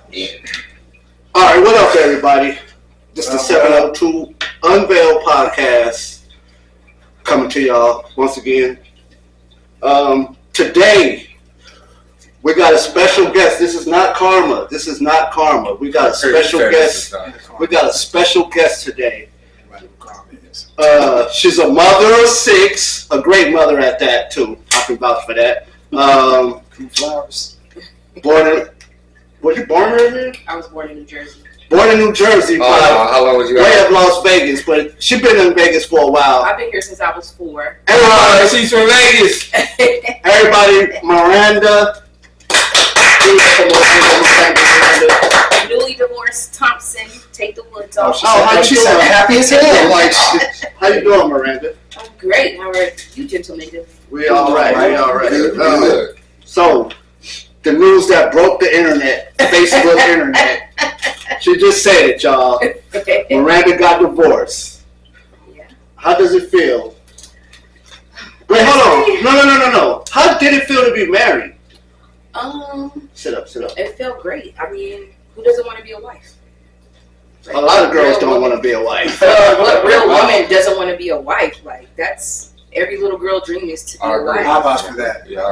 All right, what up, everybody? This is the 702 Unveiled podcast coming to y'all once again. Today, we got a special guest. This is not Karma. We got a special guest. We got a special guest today. She's a mother of 6, a great mother at that too. I can vouch for that. Flowers. Was you born here? I was born in New Jersey. Born in New Jersey, how long was you way of Las Vegas, but she's been in Vegas for a while. I've been here since I was 4. She's from Vegas. Everybody, Miranda. Newly divorced Thompson, take the woods off. How you doing? Happy as hell. Like, how you doing, Miranda? I'm great. How are you gentlemen doing? We all right. Good. So, the news that broke the internet, Facebook internet. She just said it, y'all. Miranda got divorced. Yeah. How does it feel? Wait, hold on. No. How did it feel to be married? Sit up. It felt great. I mean, who doesn't want to be a wife? Like, a lot of girls don't want to be a wife. What real woman doesn't want to be a wife? Like, that's every little girl dream is to be a wife. How about for that? Yeah,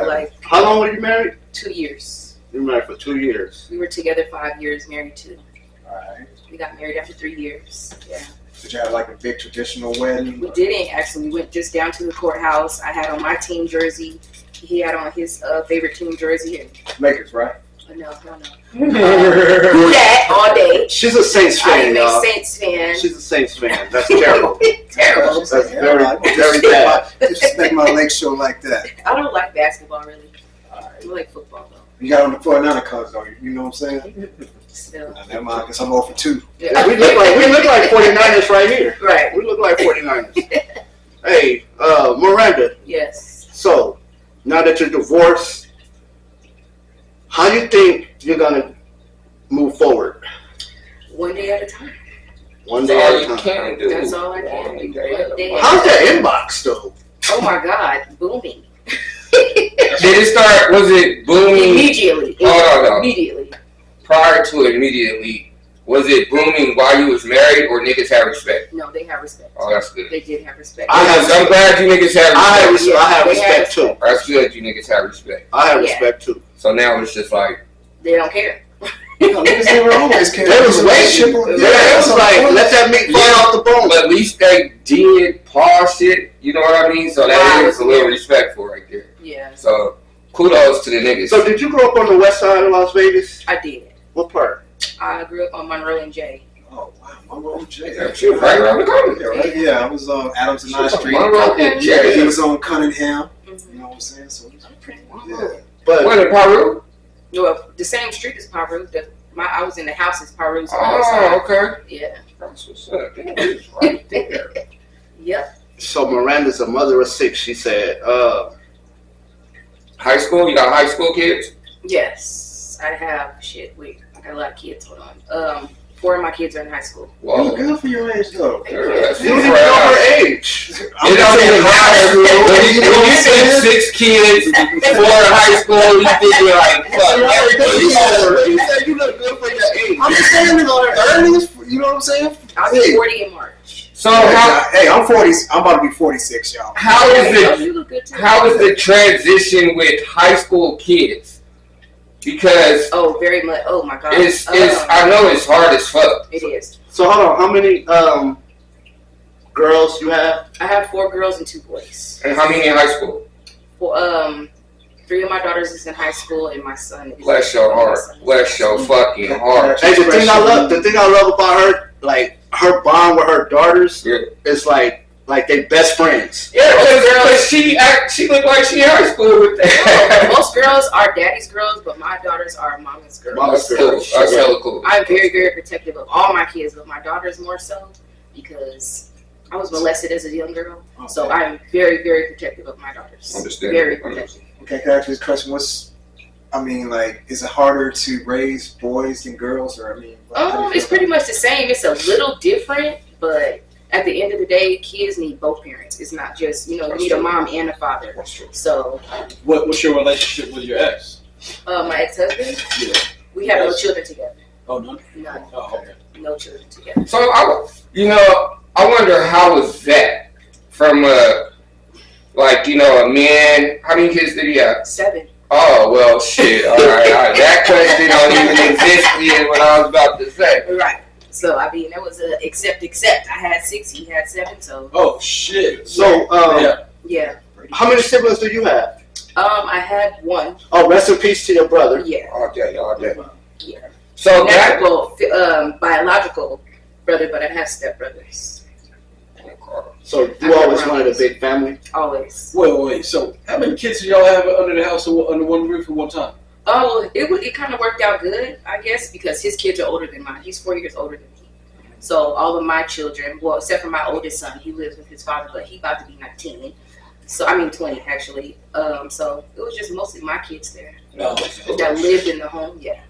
like. How long were you married? 2 years. You were married for 2 years. We were together 5 years, married 2. Alright. We got married after 3 years. Yeah. Did you have like a big traditional wedding? We didn't actually. We went just down to the courthouse. I had on my team jersey. He had on his favorite team jersey. And Lakers, right? no. That all day. She's a Saints fan, I'm y'all. a Saints fan. She's a Saints fan. That's terrible. Terrible. That's very bad. Disrespect my lake show like that. I don't like basketball really. Alright. I like football though. You got on the 49er colors though, you know what I'm saying? Still. Never mind, because I'm 0 for 2. Yeah. We look like 49ers right here. Right. We look like 49ers. Hey, Miranda. Yes. So, now that you're divorced, how do you think you're gonna move forward? One day at a time. One day at a time. That's all I can do. One day. How's that inbox though? Oh my God, booming. Did it start? Was it booming? Immediately. No. Immediately. Prior to immediately, was it booming while you was married, or niggas have respect? No, they have respect. Oh, that's good. They did have respect. I'm glad you niggas have respect. I have respect too. That's good. You niggas have respect. I have respect too. So now it's just like they don't care. Niggas never always care. They was waiting. It was like, let that meat fall off the bone. But at least they did pause shit. You know what I mean? So that is a little respectful right there. Yeah. So kudos to the niggas. So did you grow up on the west side of Las Vegas? I did. What part? I grew up on Monroe and J. Oh wow, Monroe and J. Yeah, she was right around the corner. Yeah, right? Yeah, I was on Adams and 9th Street. Monroe and Yeah, he J. was on Cunningham. Mm-hmm. You know what I'm saying? So it was pretty Yeah. But What in Peru? Well, the same street as Paru. I was in the house as Paru's on the Oh, side. okay. Yeah. That's what's up. Damn, it's right there. Yep. so Miranda's a mother of 6. She said, High school? You got high school kids? Yes. I have I got a lot of kids. Hold on. 4 of my kids are in high school. Well, good for your age though. you don't even know her age. It don't even matter. When you say 6 kids, 4 in high school, you think you're like, fuck. You said you look good for your age. I'm just saying in our 30s, you know what I'm saying? I'll be 40 in March. So how I'm 40. I'm about to be 46, y'all. how is You look good too. how is the transition with high school kids? Because Oh, very much. Oh my God. it's I know it's hard as fuck. It is. So hold on, how many girls you have? I have 4 girls and 2 boys. And how many in high school? Well, 3 of my daughters is in high school, and my son is. Bless your heart. Bless your fucking heart. Hey, the thing I love about her, like her bond with her daughters, is like they best friends. Yeah, because she looked like she in high school with that. Most girls are daddy's girls, but my daughters are mama's girls. Mama's That's cool. girls. That's hella cool. I'm very, very protective of all my kids, but my daughters more so because I was molested as a young girl. Okay. So I'm very, very protective of my daughters. Understand. Very protective. Okay, can I ask you this question? Is it harder to raise boys than girls, or It's pretty much the same. It's a little different, but at the end of the day, kids need both parents. It's not just, you need a mom and a father. That's true. So, What's your relationship with your ex? my ex-husband, Yeah. We have no children together. Oh, none? None. Oh, okay. No children together. So I wonder how was that from a man. How many kids did he have? 7. Oh well, shit. All right. That question don't even exist in what I was about to say. Right. So I mean, that was a except. I had 6. He had 7. So. Oh shit. So, Yeah. how many siblings do you have? I had 1. Oh, rest in peace to your brother. Yeah. All day. Yeah. So that. Biological brother, but I have stepbrothers. So you always wanted a big family? Always. Wait. So how many kids do y'all have under the house under one roof at one time? Oh, it kind of worked out good, I guess, because his kids are older than mine. He's 4 years older than me. So all of my children, well, except for my oldest son, he lives with his father, but he about to be 19. So 20 actually. So it was just mostly my kids there that lived in the home. Yeah.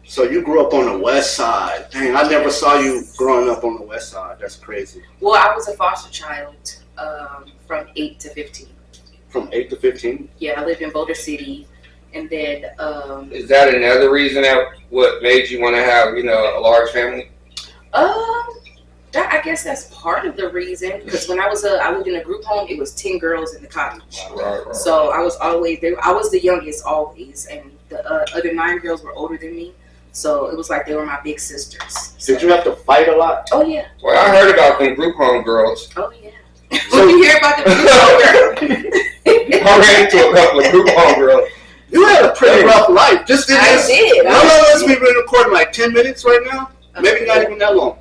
So you grew up on the west side. Dang, I never saw you growing up on the west side. That's crazy. Well, I was a foster child from 8 to 15. From 8 to 15? Yeah, I lived in Boulder City, and then. Is that another reason that what made you want to have a large family? I guess that's part of the reason, because when I lived in a group home, it was 10 girls in the cottage. Right. So I was always there. I was the youngest always, and the other 9 girls were older than me. So it was like they were my big sisters. So. Did you have to fight a lot? Oh yeah. Well, I heard about them group home girls. Oh yeah. So you hear about the group home girls? I ran into a couple of group home girls. You had a pretty rough life. Just in I did. Let's be recording like 10 minutes right now. Maybe not even that long.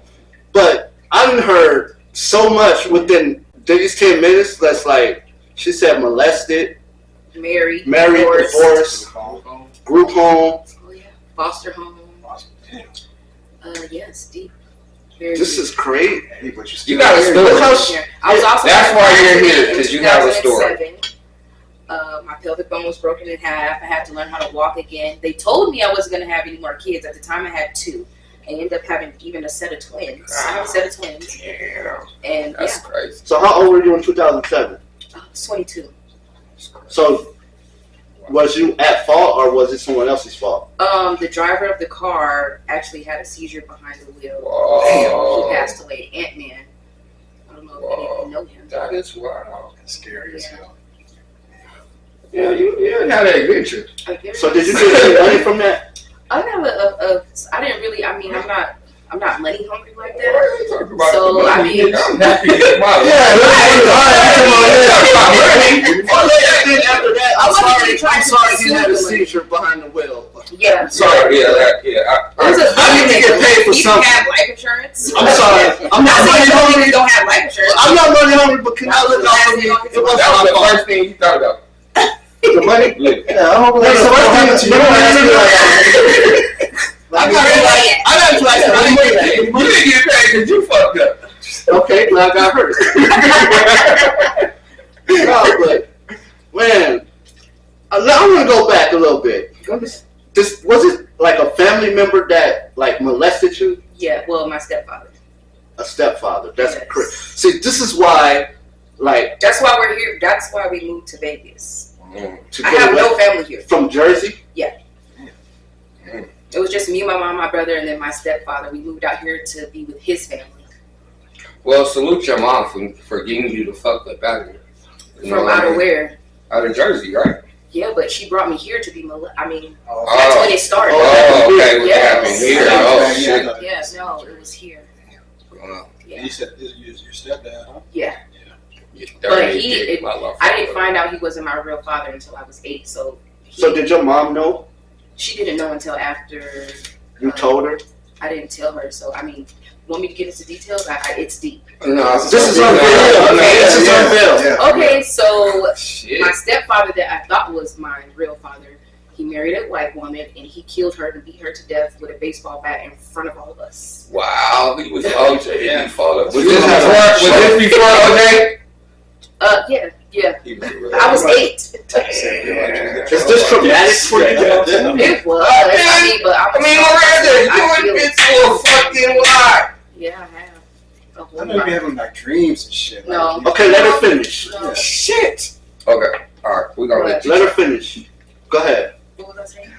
But I done heard so much within these 10 minutes. That's like, she said molested, married, divorced, group home. Oh yeah, foster home. Yes, deep. Very This deep. is crazy. You got a story. I was also. That's why you're here, because you have a story. My pelvic bone was broken in half. I had to learn how to walk again. They told me I wasn't going to have any more kids. At the time, I had 2. I ended up having even a set of twins. I have a set of twins. Damn. And That's crazy. So how old were you in 2007? I was 22. So was you at fault or was it someone else's fault? The driver of the car actually had a seizure behind the wheel. Whoa. He passed away. Ant-Man. I don't know if any of you know him. That is wild. That's scary as hell. Yeah, you had an adventure. So did you get any money from that? I didn't really. I mean, I'm not money hungry like that. So So, I mean- I'm happy to get my Then after that, I wanted to try I'm to sorry he had a pursue it. seizure behind the wheel. Yeah. Sorry, I need to get paid for You something. can have life insurance. I'm sorry. I'm not money hungry. You don't have life insurance. I'm not money hungry, but can I look out for me? It wasn't That was my the fault. first thing you thought about. The money? Yeah, I hope That's the first thing that you I got you. You didn't get paid because you fucked up. Okay, glad I got hurt. No, but man, I want to go back a little bit. Was it like a family member that like molested you? Yeah, well, my stepfather. A stepfather. That's Yes. crazy. See, this is why, like, That's why we're here. That's why we moved to Vegas. to I get have away no family here. from Jersey. It was just me, my mom, my brother, and then my stepfather. We moved out here to be with his family. Well, salute your mom for getting you the fuck up out of here. You know From what I out of mean? where? Out of Jersey, right? Yeah, but she brought me here to be that's Oh. when it started. Oh, okay. What Yes. happened here? Yeah. Oh, shit. Yeah, no, it was here. Wow. Yeah. You said this is your stepdad, huh? Yeah. You But dirty he- dick, my love. I didn't find out he wasn't my real father until I was 8. So Did your mom know? she didn't know until after You told her? I didn't tell her. So I mean, want me to get into details? It's deep. No, This is Unveiled. Okay, this is Unveiled. Yeah. Okay, so Shit. my stepfather that I thought was my real father, he married a white woman and he killed her and beat her to death with a baseball bat in front of all of us. Wow, he was OJ. Yeah. He followed. Was You this have before OJ? Yeah. He was a real- I was 8. Is this traumatic for you? It was. I mean, but I mean, Miranda, you went into a fucking lie. Yeah, I have. A whole I know you be lot. having like dreams and shit. No. Like, Okay, let her finish. No. Shit. Okay, all right, we're gonna let you. Let her finish. Go ahead. What was I saying?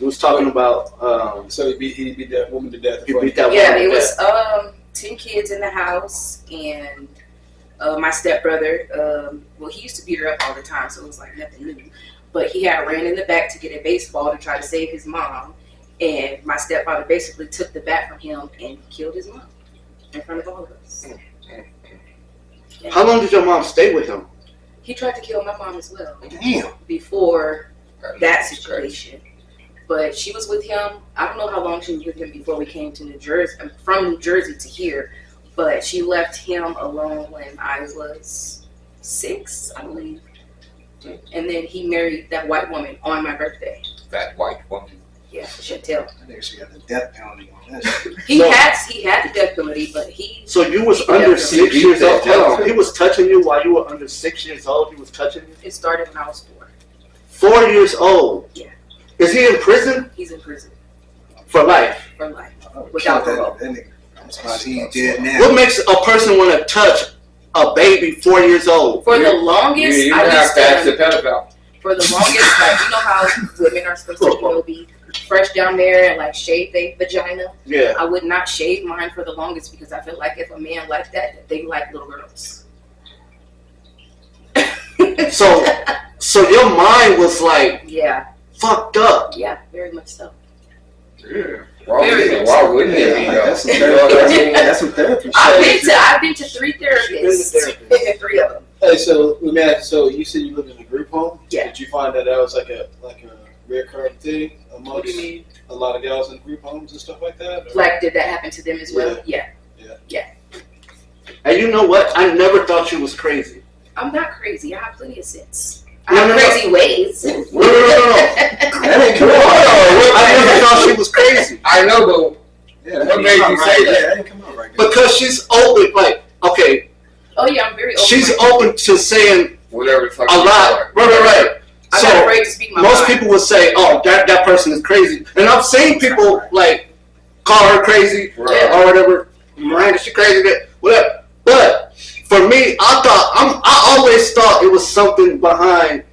We was talking about So he beat that woman to death. he beat that Yeah, woman it to was death. 10 kids in the house, and my stepbrother, well, he used to beat her up all the time, so it was like nothing new. But he had ran in the back to get a baseball to try to save his mom, and my stepfather basically took the bat from him and killed his mom in front of all of us. Yeah. How long did your mom stay with him? He tried to kill my mom as well Damn. before that situation. But she was with him. I don't know how long she was with him before we came to New Jersey, from New Jersey to here. But she left him alone when I was 6, I believe. And then he married that white woman on my birthday. That white woman. Yeah, Chantel. I think she got the death penalty on that shit. He So- had the death penalty, but he. So you was He under definitely 6 years old. beat that Hold on. down. He was touching you while you were under 6 years old. He was touching you. It started when I was 4. 4 years old. Yeah. Is he in prison He's in prison for life? for life. I would Without kill parole. that nigga. I'm surprised he ain't dead now. What makes a person want to touch a baby 4 years old? For the longest, You I have used to ask the to. pedophile. For the longest, like you know how women are supposed to, be fresh down there and like shave their vagina. Yeah. I would not shave mine for the longest because I feel like if a man like that, they like little girls. So your mind was like Yeah, fucked up. yeah, very much so. Yeah. Why wouldn't it be? Yeah, though? that's some You know what I therapy. mean? That's some therapy I've shit. been to 3 therapists. She's been to therapy. 3 of them. Hey, so let me ask you. So you said you lived in a group home. Yeah. Did you find that was like a recurring thing What amongst do you mean? a lot of gals in group homes and stuff like that? Or- Like, did that happen to them as well? Yeah. And you know what? I never thought you was crazy. I'm not crazy. I have plenty of sense. I No, have no, no. crazy ways. No. That ain't Come on. come I never thought she was crazy I know, but Yeah, What made you say that? That didn't come out right there. because she's open. Like, okay, Oh yeah, I'm very open. she's open to saying whatever the fuck. a you lot. Right. I'm So not afraid to speak my most mind. people would say, "Oh, that person is crazy," and I've seen people like call her crazy Right. or whatever. Miranda, she crazy, that whatever. But for me, I always thought it was something behind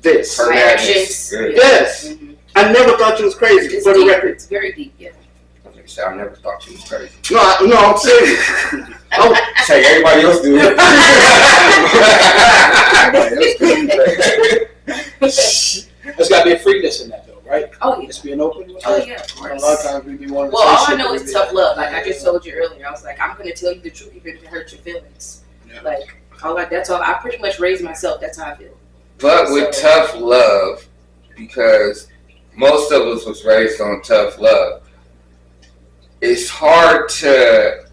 this. Her My madness. actions. Yeah. Yes, Mhm. I never thought you was crazy. It's For the deep. record, It's very deep. Yeah. I never thought you was crazy. no, I'm serious. Say everybody else do it. There's got to be a freeness in that, though, right? Oh yeah. Just being open. Oh yeah. Of A course. lot of times we be wanting to Well, say all I shit, know but is we be tough like, love. Like I just told you earlier, I was like, I'm gonna tell you the truth even if it hurts your feelings. Yeah. Like that's all. I pretty much raised myself. That's how I feel. But with tough love, because most of us was raised on tough love, it's hard to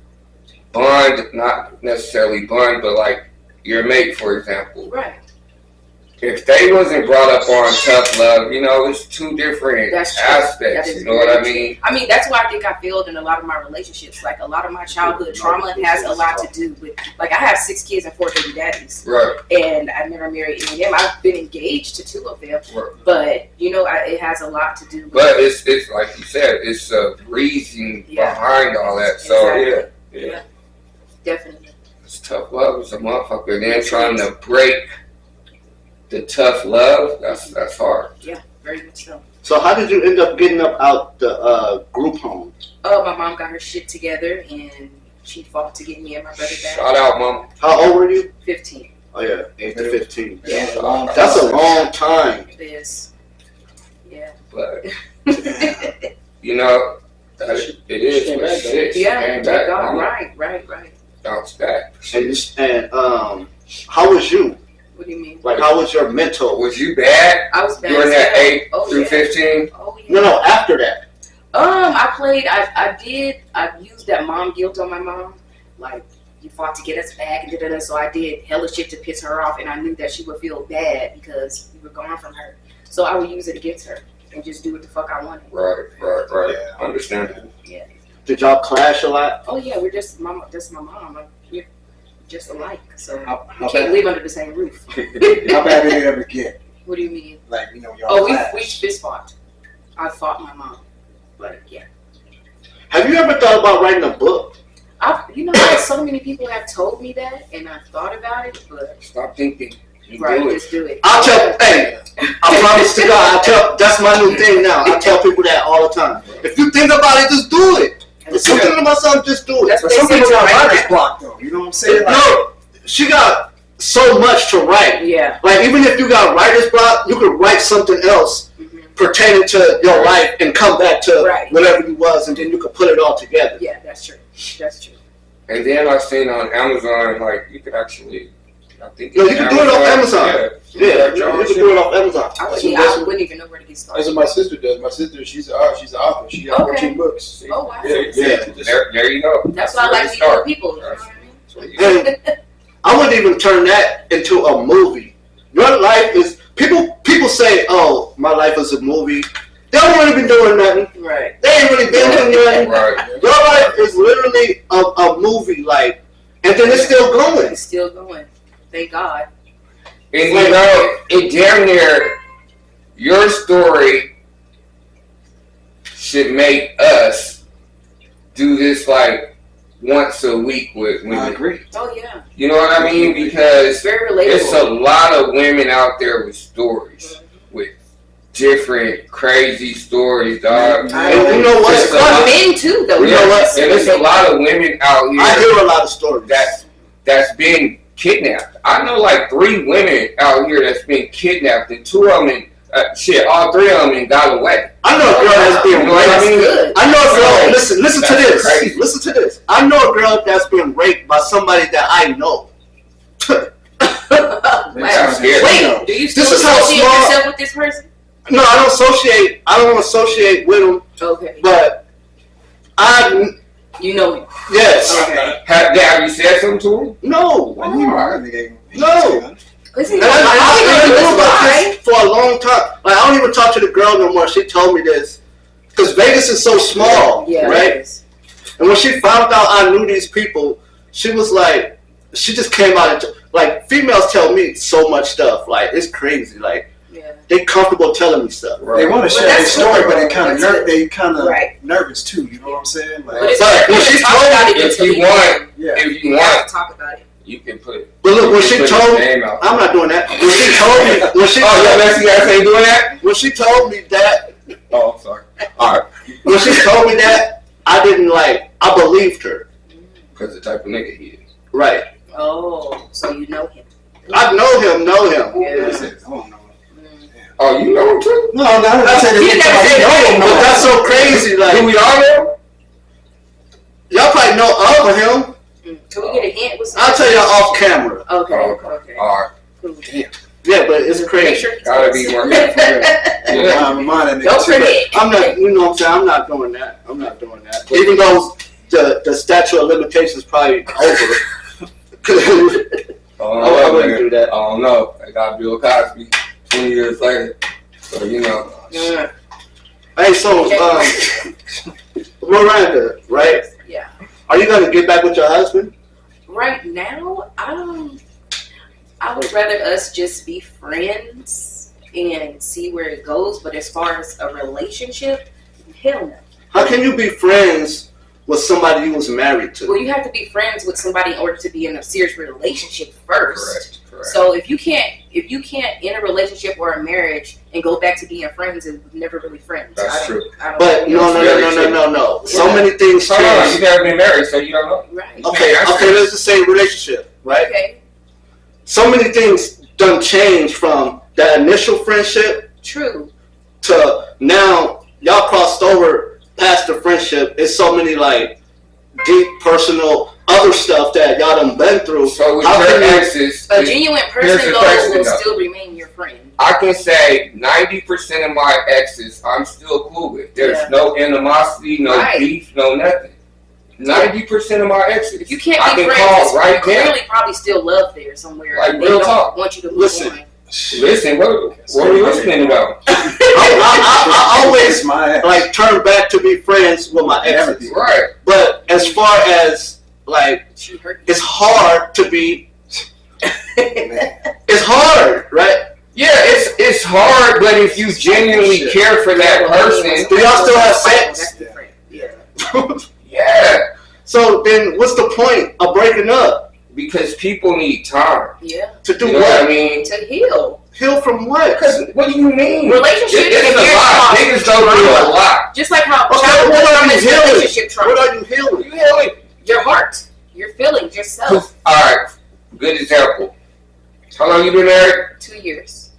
bond, not necessarily bond, but like your mate, for example. Right. If they wasn't brought up on tough love, you know, it's two different That's true. aspects. That is You know what I very mean? I mean, that's why I think I failed in a lot of my relationships. Like a lot of my childhood trauma has a lot to do with. Like I have 6 kids and 4 baby daddies, Right. and I never married any of them. I've been engaged to 2 of them, Right. but you know, it has a lot to do with. But it's like you said, it's a reason Yeah. behind all that. So Exactly. yeah, Definitely. it's tough love. It's a motherfucker. And then trying to break the tough love, that's hard. Yeah, very much so. So how did you end up getting up out the group home? Oh, my mom got her shit together and she fought to get me and my brother back. Shout out, mama. How old were you? 15. Oh yeah, 8 to 15. Yeah. That's a long time. It is. Yeah. But you know, it is Came what back, it though. is. Yeah, Came thank back, God. mama. Right. Bounced back. And how was you? What do you mean? Like, how was your mental? Was you bad I was bad. during as that hell. 8 Oh, through yeah. 15? Oh, yeah. No, after that. I played, I used that mom guilt on my mom. Like, you fought to get us back and da-da-da. So I did hella shit to piss her off, and I knew that she would feel bad because we were gone from her. So I would use it against her and just do what the fuck I wanted. Right. Yeah. Understandable. Did y'all clash a lot? Oh yeah, we're just my mom. Like, we're just alike. So How we can't live under the same roof. bad did it ever get? What do you mean? Like, you know, y'all Oh, we clash. fist fought. I fought my mom. But yeah. Have you ever thought about writing a book? You know, so many people have told me that, and I've thought about it, but Stop thinking. You Right, do it. just do it. I'll tell, hey, I promise to God, that's my new thing now. I tell people that all the time. If you think about it, just do it. If you're thinking about something, just do it. That's But what some they people say got to writer's write. block though. You know what I'm saying? Like, No, she got so much to write. Yeah. Like, even if you got writer's block, you could write something else pertaining to your life and come back to Right. whatever you was, and then you could put it all together. Yeah, that's true. That's true. And then I've seen on Amazon, like, you could actually, I think. No, you can do it off Amazon. Yeah, Yeah, you can do it off Amazon. I wouldn't even know where to get started. That's what my sister does. My sister, she's an author. She got 14 books. Oh, wow. Yeah. There you go. That's why I where like it people starts. people. You know what I mean? That's where you go. And I wouldn't even turn that into a movie. Your life is people say, "Oh, my life is a movie." They don't really been doing nothing. Right. They ain't really been doing nothing. Right. Your life is literally a movie, like, and then it's still going. It's still going. Thank God. And you know, it damn near, your story should make us do this like once a week with I women. agree. Oh yeah. You know what I mean? It's Because very there's a relatable. lot of women out there with stories, with different crazy stories, dog. And you know what? It's a Well, lot- men too, though. You know what? And there's a lot of women out here I hear a lot of stories. that's been kidnapped. I know like 3 women out here that's been kidnapped, and 2 of them, all 3 of them got away. I know a girl that's being You know what I raped. mean? Good. I know a girl. That's Listen to that's this. crazy. Listen to this. I know a girl that's been raped by somebody that I know. That's scary. Wait, do you still This is how associate small- yourself with this person? No, I don't associate with them, Okay. but You know him. yes. Okay. Have you said something to him? No. Well, you know, I think they- No. Listen, And I all you knew gonna do about is lie. this for a long time. Like, I don't even talk to the girl no more. She told me this. Because Vegas is so small, Yeah. right? And when she found out I knew these people, she was like, she just came out and, like, females tell me so much stuff. Like, it's crazy. Like, Yeah. they comfortable telling me stuff. They want to share their that's story, good. but they kind That's of good. Right. nervous too. You know what I'm saying? Like, But it's But when important she to talk told about me, it If until you you want, yeah. if you You have want, to talk about it. you can put it. but look, when she put his told me, name out. I'm not doing that. When she told me, Oh, your Mexican ass ain't doing that? when she told me that, Oh, I'm sorry. All right. when she told me that, I didn't I believed her. Because the type of nigga he is. Right. Oh, so you know him. I know him. Yeah. I don't know. Oh, you know him too? No, I'm not saying You never said that. But that's so crazy. Do Like, we all know? y'all probably know of him. Can we get a hint? What's I'll tell y'all off camera. Okay. Oh, Okay. All right. Cool. Yeah, but it's Make crazy. sure he Gotta tells. be more careful. Yeah. I'm reminding Don't niggas too. forget. I'm not, you know what I'm saying? I'm not doing that. I'm not doing that. Even though the statute of limitations probably over. I wouldn't do that. I don't know. I got Bill Cosby 20 years later. So, you know. Yeah. Hey, so, Miranda, right? Yeah. Are you going to get back with your husband? Right now, I would rather us just be friends and see where it goes. But as far as a relationship, hell no. How can you be friends with somebody you was married to? Well, you have to be friends with somebody in order to be in a serious relationship first. Correct. So if you can't in a relationship or a marriage and go back to being friends, and never really friends. That's true. But no. So many things Hold on, change. you never been married, so you don't know. Right. Okay, let's just say relationship, right? Okay. So many things done change from that initial friendship True. to now y'all crossed over past the friendship. It's so many like deep personal other stuff that y'all done been through. So with How your can you- exes, A genuine Here's person the though question, will though. still remain your friend. I can say 90% of my exes I'm still cool with. There's Yeah. no animosity, no Right. beef, no nothing. 90% of my exes. If you can't I be can friends, call it's right clearly now. probably still love there somewhere. Like, and they real don't talk. want you to move Listen. on. Listen, what are you listening about? I always my ass. like turn back to be friends with my exes. Right. But as far as like, She hurt it's hard to be. you. It's hard, right? Yeah, it's hard, but if you genuinely care for that person, Do y'all still have sex? That's different. Yeah. yeah. So then, what's the point of breaking up? because people need time. Yeah. To do You know what? I mean? To heal. Heal from what? Because what do you mean? Relationships It's and a marriage lot. cause Niggas don't do a trauma. lot. Just like how Okay, childhood what are trauma you is healing? relationship trauma. What are you healing? You healing? Your heart, your feelings, yourself. Alright, good example. How long you been married? 2 years.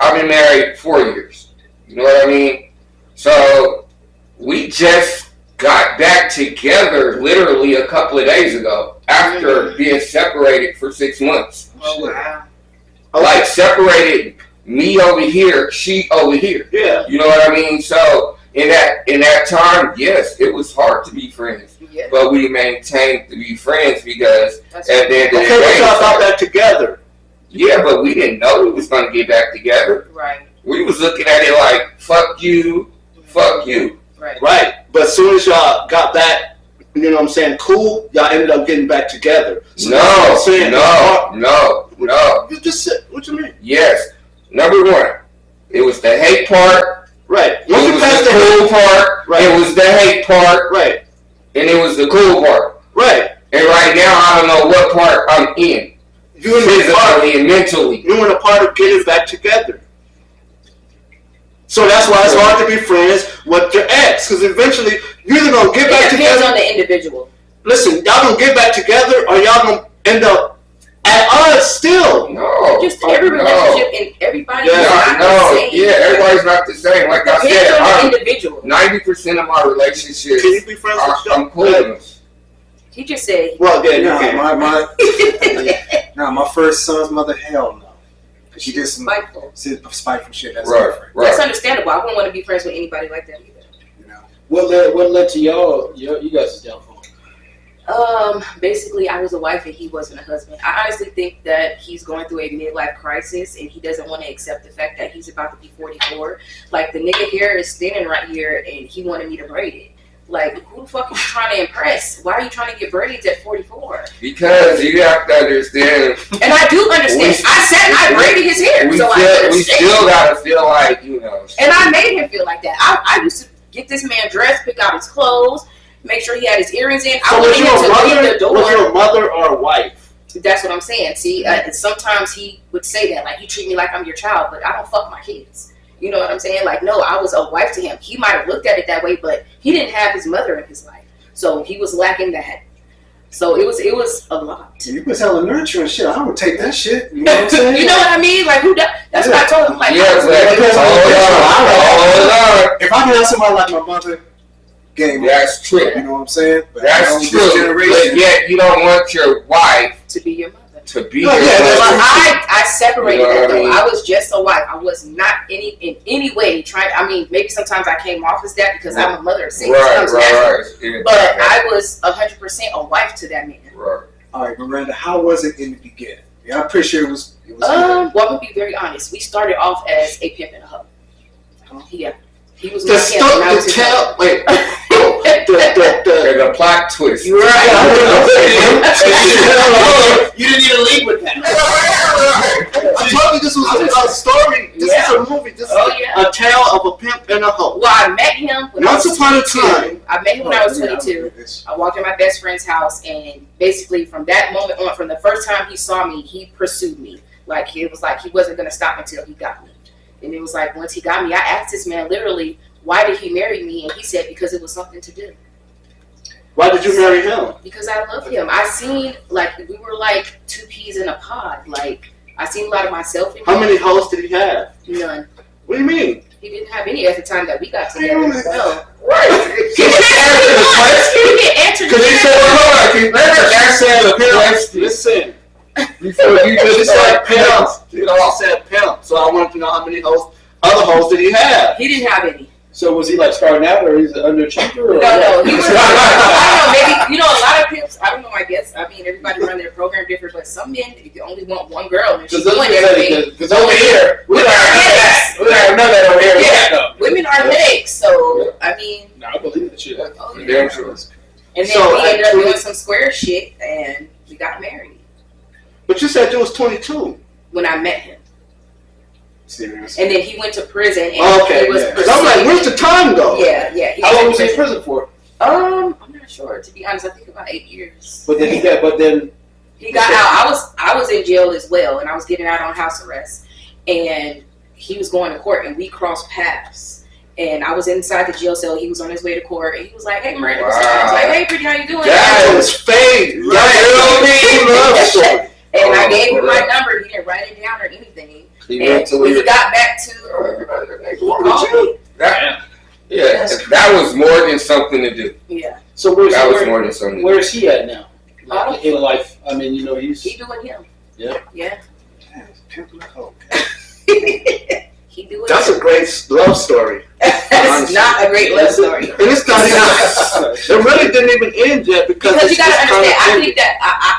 I've been married 4 years. You know what I mean? So we just got back together literally a couple of days ago after being separated for 6 months. Oh wow. Like separated me over here, she over here. Yeah. You know what I mean? So in that time, yes, it was hard to be friends. Yeah. But we maintained to be friends because That's at the end of the Okay, but day, y'all got that together. yeah, but we didn't know we was gonna get back together. right. We was looking at it like, fuck you, fuck you. Right. Right. But as soon as y'all got that, you know what I'm saying, cool, y'all ended up getting back together. So that's what I'm saying. No. You just said, what you mean? Yes. Number one, it was the hate part. Right. It was the cool part. Right. It was the hate part. Right. And it was the cool part. Right. And right now, I don't know what part I'm in. You in the part, Physically and mentally. you in a part of getting back together. So that's why it's hard to be friends with your ex, because eventually you're either gonna get back It depends together. on the individual. Listen, y'all gonna get back together, or y'all gonna end up at odds still. No. Just every relationship and everybody is not No. the same. Yeah, everybody's not the same. Like I Depends said, on the individual. 90% of my relationships, Can you be friends with your I'm cool with them. He just said. Well, yeah, you Nah, can. my first son's mother, hell no. Cause she did some Spiteful. spiteful shit. That's Right, different. That's right. understandable. I wouldn't want to be friends with anybody like that either. You know. What led to you guys' downfall? Basically, I was a wife and he wasn't a husband. I honestly think that he's going through a midlife crisis and he doesn't want to accept the fact that he's about to be 44. Like, the nigga here is standing right here and he wanted me to braid it. Like, who the fuck are you trying to impress? Why are you trying to get braids at 44? Because you have to understand, And I do understand. I braided his hair, so I understand. we still gotta feel like, you know. And I made him feel like that. I used to get this man dressed, pick out his clothes, make sure he had his earrings in. So I was wanted you him a to leave mother? the door. Was you a mother or a wife? That's what I'm saying. See, sometimes he would say that, like, you treat me like I'm your child, but I don't fuck my kids. You know what I'm saying? Like, no, I was a wife to him. He might have looked at it that way, but he didn't have his mother in his life, so he was lacking that. So it was a lot. You was hella nurturing shit. I would take that shit. You know what I'm saying? You know what I mean? Like, who does? That's what I told him. Like, Yeah, I was but hold on. If I can have somebody like my mother, game over. That's true. You know what I'm saying? But That's true. This But generation, yet you don't want your wife to be your mother. to be No, your yeah, mother. that's I separated You know that what I though. mean? I was just a wife. I was not in any way trying. I mean, maybe sometimes I came off as that because I'm a mother of six. Right. Yeah. But I was 100% a wife to that man. Right. all right, Miranda, how was it in the beginning? Yeah, I'm pretty sure it was good. Well, I'm gonna be very honest. We started off as a pimp and a hoe. Yeah, he was my The pimp and I was stuff to his tell. hoe. Wait. There's a plot twist. You're right. You didn't even lead with that. I told you this was a story. This is a movie. This Oh, is yeah. a tale of a pimp and a hoe. Well, I met him when Once I was upon a 22. time. I met him when I was 22. I walked in my best friend's house, and basically from that moment on, from the first time he saw me, he pursued me. Like, it was like he wasn't going to stop until he got me. And it was like, once he got me, I asked this man literally, why did he marry me? And he said, because it was something to do. Why did you marry him? Because I love him. I seen, like, we were like two peas in a pod. Like, I seen a lot of myself in him. How many hoes did he have? None. What do you mean? He didn't have any at the time that we got together. No. Right. He didn't answer Because he said, hold on, That's said the pimp. question. Listen. Before you He just said start pimp. You know, I said pimp. So I wanted to know how many hoes, other hoes did he have? He didn't have any. So was he like starting out, or he's an underachiever? Or No, he was. I don't know. Maybe, you know, a lot of pimps. I don't know. I guess. I mean, everybody run their program different, but some men, if you only want one girl, and she's doing everything. Because over here, we don't have that over here. Yeah, women are headaches. So I mean, No, I believe that shit. oh, yeah. Damn sure. And then So, we ended up actually- doing some square shit, and we got married But you said you was 22. when I met him. Serious. And then he went to prison, and Okay, he was. yeah. Because I'm like, where's the time go? Yeah. How long was he in prison for? I'm not sure. To be honest, I think about 8 years. But then he got. He got out. I was in jail as well, and I was getting out on house arrest, and he was going to court, and we crossed paths. And I was inside the jail cell. He was on his way to court, and he was like, "Hey, Miranda," I was like, "Hey, pretty, how you doing?" That was fake. Love story. And I gave him my number. He didn't write it down or anything. And when he got back to, that was more than something to do. Yeah. So That was more than something. where is he at now? Like, in life, I mean, he's He doing him. Yeah. Yeah. Okay. He doing That's him. a great love story. That's not a great love story. And it's not even, it really didn't even end yet because Because you it's gotta just kinda understand, I ended. think that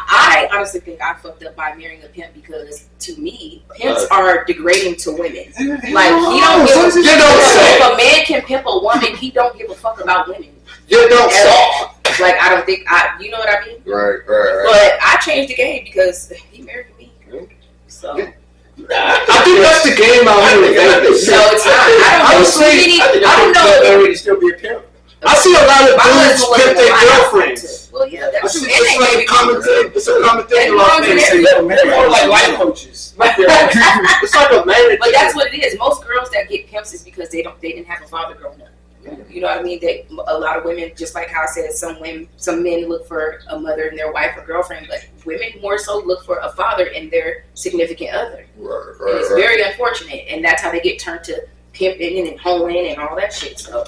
I honestly think I fucked up by marrying a pimp because to me, pimps are degrading to women. Like he don't give a fuck. You don't say. If a man can pimp a woman, he don't give a fuck about women. You don't At say. all. Like I don't think you know what I mean? Right. But I changed the game because he married me. So I think that's the game out here in Vegas. no, it's not. I don't know. He'd still be a pimp. I see a lot of My dudes husband pimp wasn't their in my house girlfriends. Well, yeah, that's It's true. like a common thing. It's a common thing And around wrong with Vegas. They're more like life coaches. It's like a marriage. But that's what it is. Most girls that get pimps is because they didn't have a father growing up. You know what I mean? That a lot of women, just like how I said, some men look for a mother in their wife or girlfriend, but women more so look for a father in their significant other. And it's very unfortunate, and that's how they get turned to pimping and hoeing and all that shit. So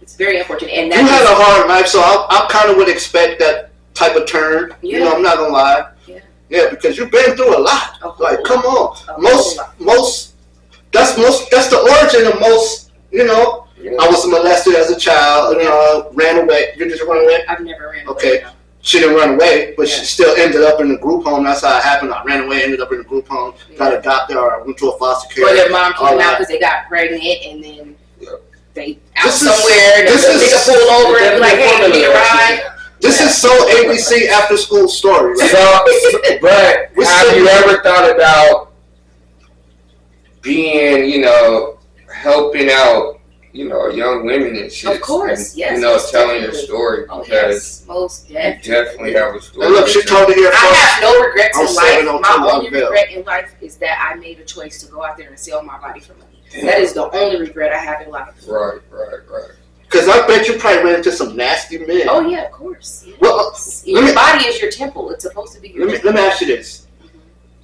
it's very unfortunate. And You had a hard life, so I kind of would expect that type of turn. Yeah. You know, I'm not gonna lie. Yeah, because you've been through a lot. Like, come on. That's the origin of most. You know, I was molested as a child. Ran away. You just run away. I've never ran away. Okay. No. She didn't run away, but she still ended up in the group home. That's how it happened. I ran away, ended up in the group home, got adopted, or went to a foster care. Or their mom all came out that. because they got pregnant, and then they out This is- somewhere, and the this is- nigga pull over and be like, "Hey, you need a ride?" This is so ABC after school story. Right? So, but have you ever thought about being, helping out, young women and shit? Of course, and, yes. telling your definitely. story Oh, because yes, most you definitely. definitely have a story. And look, she told it here I first. have no regrets I'm in saying life. on My Unveiled. only regret in life is that I made a choice to go out there and sell my body for money. That is the only regret I have in life. Right. Because I bet you probably ran into some nasty men. Oh yeah, of course. Yes. Well, Your body is your temple. It's supposed to be your temple. let me ask you this.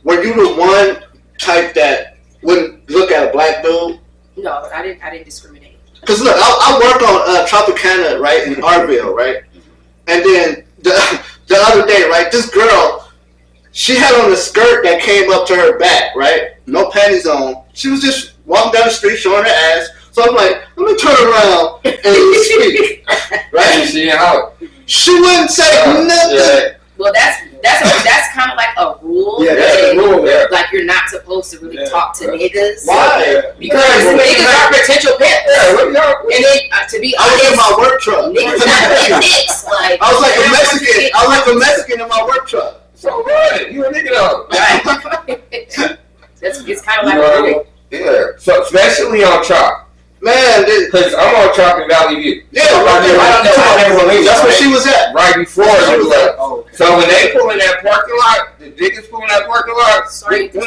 Were you the one type that wouldn't look at a black dude? No, I didn't discriminate. Because look, I work on Tropicana, right, in Unveiled, right? And then the other day, right, this girl, she had on a skirt that came up to her back, right? No panties on. She was just walking down the street showing her ass. So I'm like, let me turn around and speak, right? See how? She wouldn't say nothing. Yeah. Well, that's kind of like a rule. Yeah, that's that, a rule. Yeah. Like you're not supposed to really talk to niggas. Why? Because niggas are potential pimps. Yeah, what y'all? And then to be I was in honest, my work truck. niggas not dicks. Like I was like a Mexican. I was like a Mexican in my work truck. So what? You a nigga though. Right. It's kind of like a rule. Yeah. So especially on Chalk. Man, Because I'm on Chalk in Valley View. yeah, right there. That's where she was at. Right before you left. Oh, okay. So when they pull in that parking lot, the niggas pull in that parking lot, Sorry, them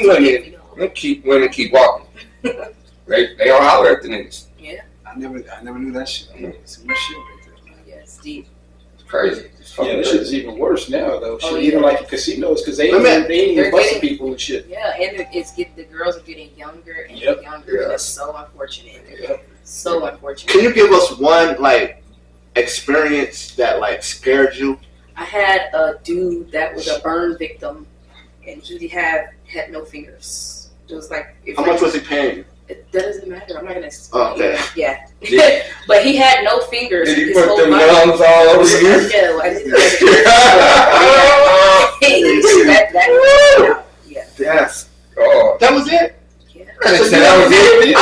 women keep walking. They all holler at the niggas. Yeah. I never knew that shit. Some new shit right there. Yeah, Steve. It's crazy. It's Yeah, fucking this crazy. shit's even worse now, though. Shit, Oh, even yeah. like in casinos, because they Let me- ain't even They're busting getting- people and shit. Yeah, and the girls are getting younger and Yep. younger. Yeah. And it's so unfortunate. Yep. So unfortunate. Can you give us one experience that scared you? I had a dude that was a burn victim, and he had no fingers. It was like How much was he paying you? That doesn't matter. I'm not gonna explain. Oh, okay. Yeah. Did- But he had no fingers. Did he His put whole them body- numbs all over you? No, I didn't. Yeah. Yes. Oh. That was it. Yeah. I didn't say that was it.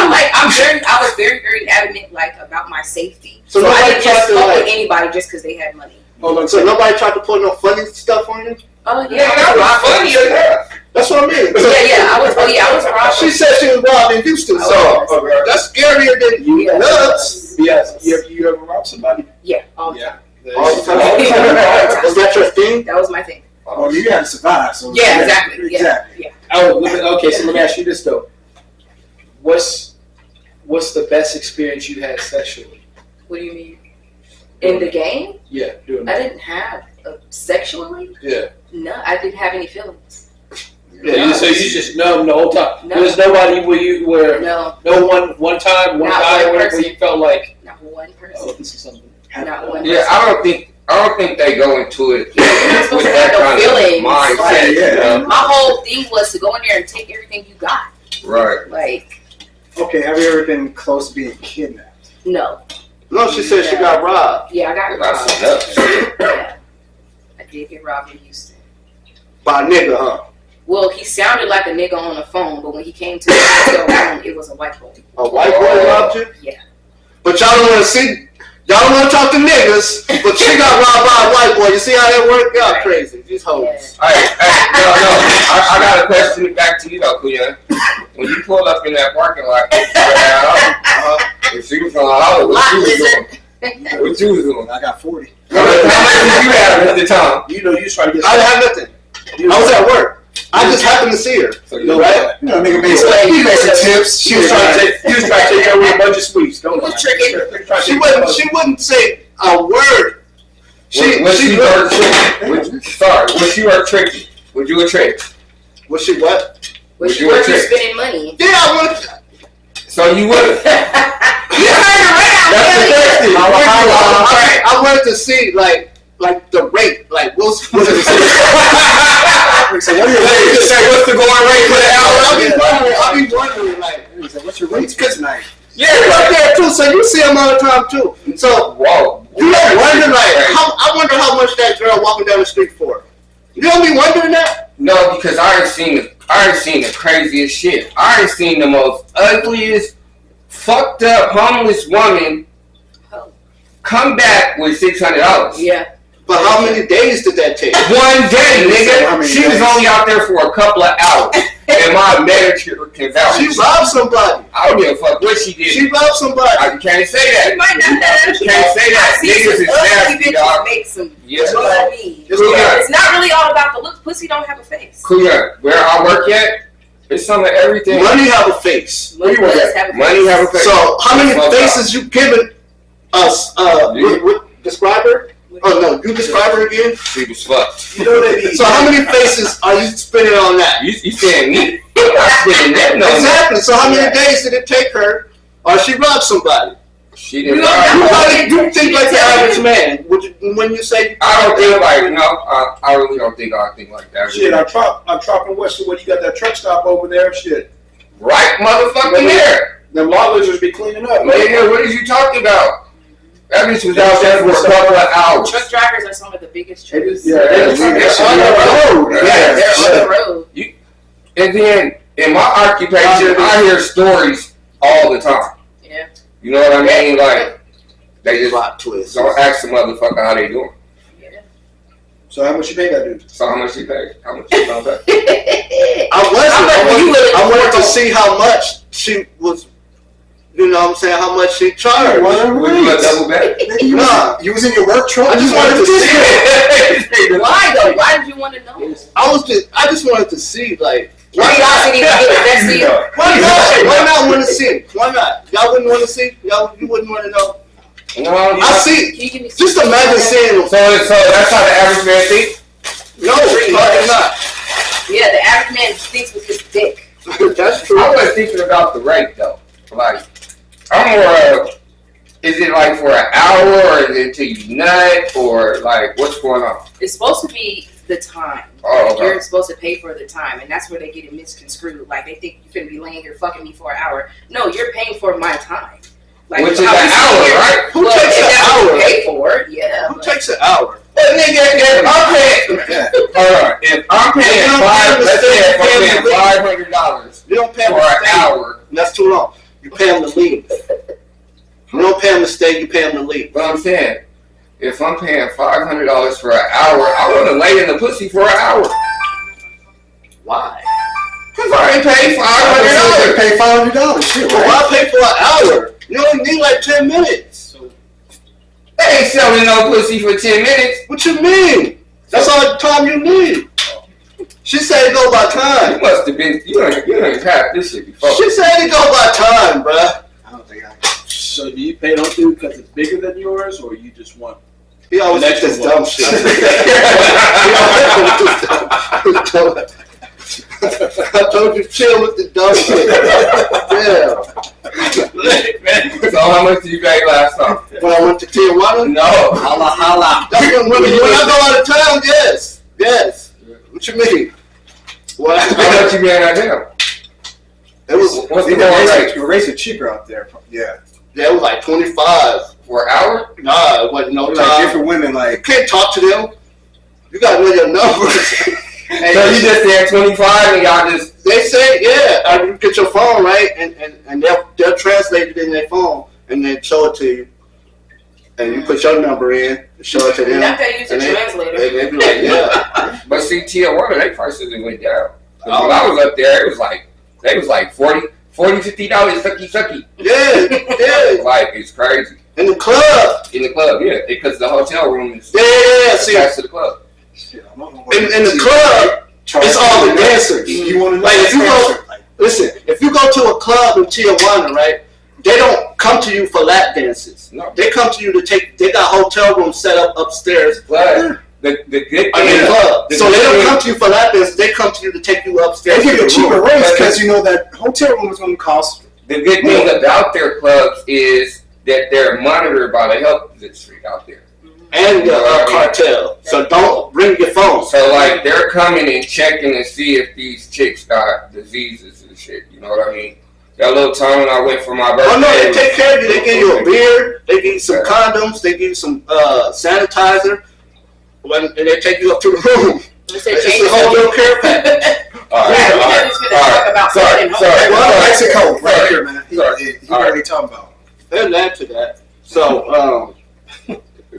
I was very adamant about my safety. So So I nobody didn't just tried to, fuck with anybody just because they had money. Hold on, So nobody tried to put no funny stuff on you? Oh Yeah, that was funny as hell. That's what I mean. I was robbed. She said she was robbed in Houston, so okay. that's scarier than Yeah. nuts. Yes. You ever robbed somebody? Yeah, all the time. All the time. All the time. Was that your thing? That was my thing. Well, you got to survive. So Yeah, exactly. Exactly. Oh, okay. So let me ask you this though: what's the best experience you had sexually? What do you mean? In the game? Yeah, doing I that. didn't have sexually. Yeah. No, I didn't have any feelings. Yeah. So you just numb the whole time. No. There's nobody where No, one time Not where, one where person. you felt like, not one person. oh, this is something. Not one. Yeah, I don't think they go into it You're not supposed with to have that no kind feelings. of mindset. Yeah. You know? My whole thing was to go in there and take everything you got. Right. Like, Okay, have you ever been close to being kidnapped? no. No, she said she got robbed Yeah, I got That's robbed. enough. Yeah. I did get robbed in Houston. by a nigga, huh? Well, he sounded like a nigga on the phone, but when he came to the hotel room, it was a white boy. A white boy robbed you? Yeah. But y'all don't want to see, y'all don't want to talk to niggas, but she got robbed by a white boy. You see how that worked? Y'all crazy. These hoes. Yeah. No. I got a question back to you though, Kuya. When you pulled up in that parking lot, if she was on Hollywood, what you was doing? What you was doing? I got 40. How much did you have at the time? You know, you was trying to get. I didn't have nothing. I was at work. I just happened to see her. So you Right? You know, nigga made some tips. She was trying to take her with a bunch of sweets. Don't was tricking. She wouldn't say a word. Was she work tricky? Sorry, was she work tricky? Would you a trick? Was she what? Was she you a working trick? spending money? Yeah, I would. So you would. You turned around. That's the really? question. I wanted to see like the rate, like what's So what are your Say, what's the going rate for the hour? I'll be wondering like, He's like, what's your rates for tonight? yeah, right there too. So you see them all the time too. So Whoa. you don't wonder like, I wonder how much that girl walking down the street for. You don't be wondering that? No, because I ain't seen the craziest shit. I ain't seen the most ugliest, fucked up homeless woman come back with $600. Yeah. But how many days did that take? One day, How nigga. many She was days? only out there for a couple of hours, and my manager can vouch. She robbed somebody. I don't give a fuck what she did. She robbed somebody. I can't say You that. might not have. Can't say that. I see Niggas some is ugly nasty, bitches dog. make some Yeah. money. Yeah. It's not really all about the looks. Pussy don't have a face. Kuya, where I work at, it's some of everything. Money have a face. Money Where you does work have a at? Money face. have a face. So how many That's faces you giving us? Describe her? Oh no, you describe her again. She was fucked. You know they be. So how many faces are you spending on that? You saying me? I'm not spending that no more. Exactly. So how many days did it take her, or she robbed somebody? She didn't. You don't You think like the average man? Would you, when you say I don't think like I really don't think I think like that. Shit, I'm dropping Western when you got that truck stop over there. Shit, Right, motherfucking there. them law lizards be cleaning up. Nigga, what are you talking about? That bitch was out there for a couple of hours. Truck drivers are some of the biggest trickers. Yeah, That's they're on the road. They're Yeah. on the road. And then in my occupation, I hear stories all the time. Yeah. You know what I mean? Like they just plot twist? don't ask the motherfucker how they doing. Yeah. So how much you think I do? So how much she pay? How much she gonna pay? I wanted to see how much she was. You know what I'm saying? How much she charged? Would you a double back? Nah, You was in your work truck? I just wanted to see. Why though? Why did you want to know? I just wanted to see like. Curiosity to get the best deal. Why not? Why not want to see? Why not? Y'all wouldn't want to see? You wouldn't want to know? No, I see. Can you give me some? Just imagine seeing. So that's how the average man thinks. No, probably not. Yeah, the average man thinks with his dick. That's true. I was thinking about the rate though. Like, I'm more. Is it like for an hour, or is it till you nut, or like what's going on? It's supposed to be the time. Oh, okay. You're supposed to pay for the time, and that's where they get it misconstrued. Like they think you're gonna be laying here fucking me for an hour. No, you're paying for my time. Like, Which is an how we sit hour, here- right? Who Well, takes if an that's what you hour? pay for it, yeah. Who but- takes an hour? But nigga, if I'm paying let's say if I'm paying $500 You don't pay for them to an stay. hour, That's too long. You pay them to leave. You don't pay them to stay. You pay them to leave. but I'm saying, if I'm paying $500 for an hour, I want to lay in the pussy for an hour. Why? Cause I ain't paid I $500. pay $500. Shit, Well, right? why pay for an hour? You only need like 10 minutes. They ain't selling no pussy for 10 minutes. What you mean? That's all the time you need. She said it go by You time. must have been. You ain't had this shit before. She said it go by time, bruh. I don't think I. So do you pay on due because it's bigger than yours, or you just want? He always Next does this one. dumb shit. I told you chill with the dumb shit. Yeah. So how much did you pay last time? When I went to Tijuana? No. Holla, holla. That's when I go out of town, yes. Yes. What you mean? What? How much you paying at him? It was What's the going rate? The rates are cheaper out there. Yeah. it was like 25. For an hour? Nah, it wasn't no Like time. different women, You like can't talk to them. You gotta know your numbers. And So you just said 25 and y'all just. they say, yeah, you get your phone right, and they'll translate it in their phone, and then show it to you. And you put your number in, and show it to them. Not that use a And translator. they be like, yeah. But see, Tijuana, they prices went down. 'Cause when I was up there, it was like, they was like $40, $50 sucky. Yeah. Like, it's crazy. In the club. In the club, yeah. Because the hotel room is Yeah. See, attached to the club. shit, I don't know in the club, it's all the dancers. You want to know? Like, if you go- Like, Listen, if you go to a club in Tijuana, right, they don't come to you for lap dances. No. They come to you to they got hotel rooms set up upstairs. But the good thing In the is, club. the So they good don't thing- come to you for lap dances. They come to you to take you upstairs. they give to you the cheaper room. rates because you know that hotel room is going to cost. the good thing about their clubs is that they're monitored by the health district out there. And the cartel. So don't bring your phone. So like they're coming and checking to see if these chicks got diseases and shit. You know what I mean? That little time when I went for my birthday. Oh no, they take care of you. They give you a beer. They give you some condoms. They give you some sanitizer. And they take you up to the room. Let's say It's change a whole little care package. All Yeah, right, we all never right, just gonna all talk right. about Sorry, something. sorry. Well, sorry. Mexico, right Sorry. here, man. He All already talking about. They'll add to that. So,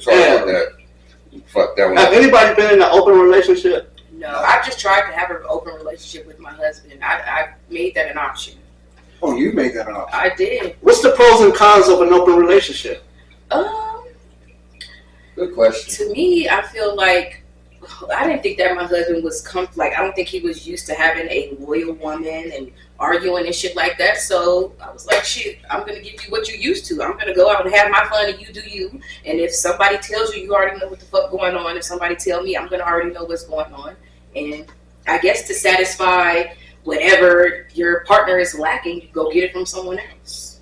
Sorry about that. Fuck that one. have anybody been in an open relationship? No, I just tried to have an open relationship with my husband. I made that an option. Oh, you made that up. I did. What's the pros and cons of an open relationship? Good question. To me, I feel like I didn't think that my husband was like I don't think he was used to having a loyal woman and arguing and shit like that. So I was like, shit, I'm gonna give you what you used to. I'm gonna go out and have my fun and you do you. And if somebody tells you, you already know what the fuck going on. If somebody tell me, I'm gonna already know what's going on. And I guess to satisfy whatever your partner is lacking, you go get it from someone else.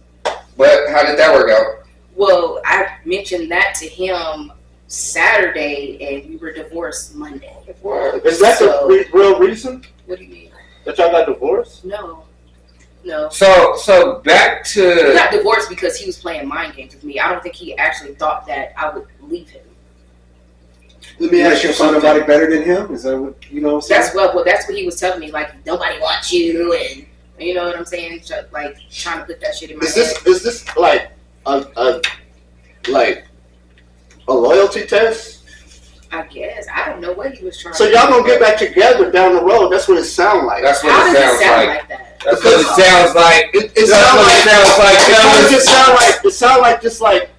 But how did that work out? Well, I mentioned that to him Saturday, and we were divorced Monday. Is that the real reason What do you mean? that y'all got divorced? No. So back We to got divorced because he was playing mind games with me. I don't think he actually thought that I would leave him. Let me ask you, somebody better than him? Is that what you know? What I'm saying? That's what he was telling me. Like nobody wants you, and you know what I'm saying. Like trying to put that shit in my head. Is this like a loyalty test? I guess I don't know what he was trying. So to y'all do. gonna get back together down the road? That's what it sounds like. that's what How it does sounds it sound like. like that? That's what it sounds like. It That's sounds what like. it sounds like. It sounds like just like